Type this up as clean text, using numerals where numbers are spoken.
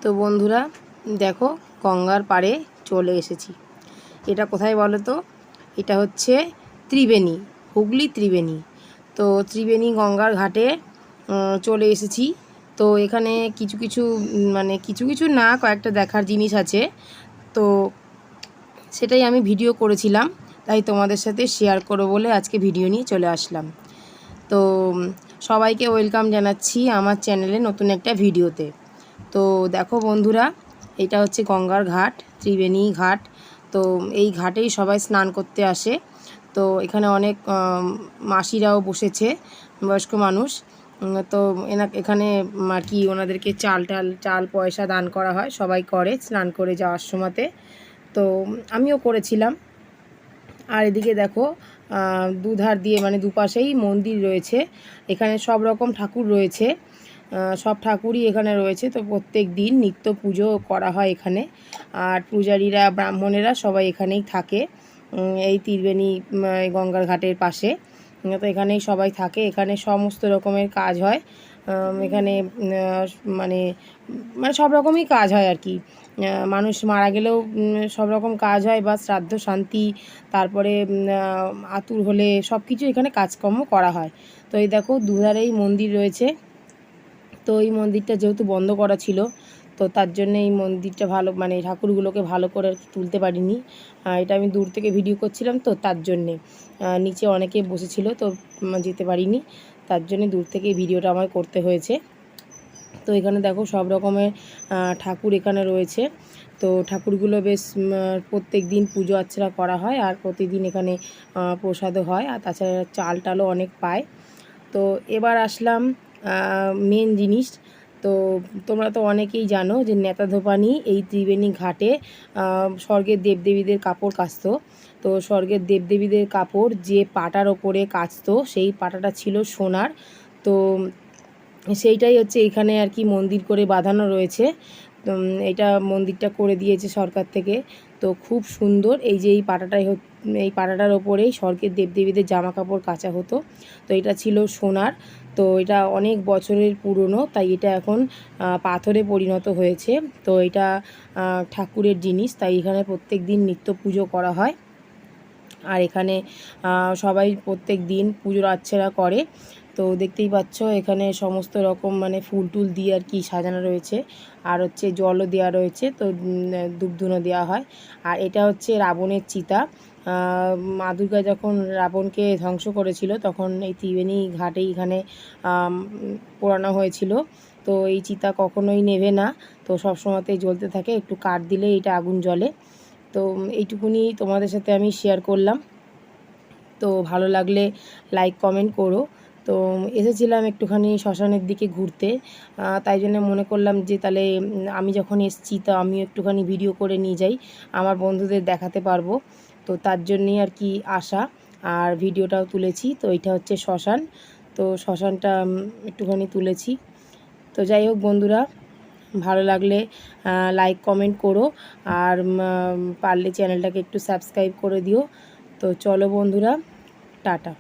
তো বন্ধুরা দেখো গঙ্গার পাড়ে চলে এসেছি। এটা কোথায় বলো তো? এটা হচ্ছে ত্রিবেণী, হুগলি ত্রিবেণী। তো ত্রিবেণী গঙ্গার ঘাটে চলে এসেছি। তো এখানে কিছু কিছু মানে কিছু কিছু না, কয়েকটা দেখার জিনিস আছে। তো সেটাই আমি ভিডিও করেছিলাম, তাই তোমাদের সাথে শেয়ার করব বলে আজকে ভিডিও নিয়ে চলে আসলাম। তো সবাইকে ওয়েলকাম জানাচ্ছি আমার চ্যানেলে নতুন একটা ভিডিওতে। তো দেখো বন্ধুরা, এটা হচ্ছে গঙ্গার ঘাট, ত্রিবেণী ঘাট। তো এই ঘাটেই সবাই স্নান করতে আসে। তো এখানে অনেক মাসিরাও বসেছে, বয়স্ক মানুষ। তো এখানে আর কি ওনাদেরকে চাল পয়সা দান করা হয়, সবাই করে স্নান করে যাওয়ার সময়তে। তো আমিও করেছিলাম। আর এদিকে দেখো দুধার দিয়ে মানে দুপাশেই মন্দির রয়েছে। এখানে সব রকম ঠাকুর রয়েছে, সব ঠাকুরই এখানে রয়েছে। তো প্রত্যেক দিন নিত্য পুজো করা হয় এখানে। আর পূজারীরা, ব্রাহ্মণেরা সবাই এখানেই থাকে, এই ত্রিবেণী গঙ্গার ঘাটের পাশে। তো এখানেই সবাই থাকে। এখানে সমস্ত রকমের কাজ হয়। এখানে মানে মানে সব রকমই কাজ হয় আর কি। মানুষ মারা গেলেও সব রকম কাজ হয়, বা শ্রাদ্ধ শান্তি, তারপরে আতুর হলে সব কিছু এখানে কাজকর্ম করা হয়। তো এই দেখো দুধারেই মন্দির রয়েছে। তো এই মন্দিরটা যেহেতু বন্ধ করা ছিল, তো তার জন্য এই মন্দিরটা ভালো মানে ঠাকুরগুলোকে ভালো করে তুলতে পারিনি। এটা আমি দূর থেকে ভিডিও করছিলাম, তো তার জন্যে নিচে অনেকে বসেছিল, তো যেতে পারিনি। তার জন্য দূর থেকে ভিডিওটা আমার করতে হয়েছে। তো এখানে দেখো সব রকমের ঠাকুর এখানে রয়েছে। তো ঠাকুরগুলো বেশ প্রত্যেক দিন পুজো আর্চনা করা হয়, আর প্রতিদিন এখানে প্রসাদও হয়, আর তাছাড়া চাল টালও অনেক পায়। তো এবার আসলাম মেন জিনিস। তো তোমরা তো অনেকেই জানো যে নেতাধোপানি এই ত্রিবেণী ঘাটে স্বর্গের দেবদেবীদের কাপড় কাচতো। তো স্বর্গের দেবদেবীদের কাপড় যে পাটার ওপরে কাচতো, সেই পাটাটা ছিল সোনার। তো সেইটাই হচ্ছে এখানে আর কি মন্দির করে বাঁধানো রয়েছে। এটা মন্দিরটা করে দিয়েছে সরকার থেকে। তো খুব সুন্দর। এই যে এই পাটাটার ওপরেই স্বর্গের দেবদেবীদের জামা কাপড় কাচা হতো। তো এটা ছিল সোনার। তো এটা অনেক বছরের পুরনো, তাই এটা এখন পাথরে পরিণত হয়েছে। তো এটা ঠাকুরের জিনিস, তাই এখানে প্রত্যেক দিন নিত্য পুজো করা হয়। আর এখানে সবাই প্রত্যেক দিন পুজোর আর্চনা করে। তো দেখতেই পাচ্ছ এখানে সমস্ত রকম মানে ফুল টুল দিয়ে আর কি সাজানো রয়েছে, আর হচ্ছে জলও দেওয়া রয়েছে। তো ধূপধুনো দেওয়া হয়। আর এটা হচ্ছে রাবণের চিতা। মা দুর্গা যখন রাবণকে ধ্বংস করেছিল, তখন এই ত্রিবেণী ঘাটেই এখানে পোড়ানো হয়েছিল। তো এই চিতা কখনোই নেভে না, তো সবসময়তেই জ্বলতে থাকে, একটু কাঠ দিলে এটা আগুন জ্বলে। তো এইটুকুনি তোমাদের সাথে আমি শেয়ার করলাম। তো ভালো লাগলে লাইক কমেন্ট করো। তো এসেছিলাম একটুখানি শ্মশানের দিকে ঘুরতে, তাই জন্য মনে করলাম যে তাহলে আমি যখন এসেছি, তো আমিও একটুখানি ভিডিও করে নিয়ে যাই, আমার বন্ধুদের দেখাতে পারবো। তো তার জন্যই আর কি আসা, আর ভিডিওটাও তুলেছি। তো এটা হচ্ছে শ্মশান। তো শ্মশানটা একটুখানি তুলেছি। তো যাই হোক বন্ধুরা, ভালো লাগলে লাইক কমেন্ট করো, আর পারলে চ্যানেলটাকে একটু সাবস্ক্রাইব করে দিও। তো চলো বন্ধুরা, টাটা।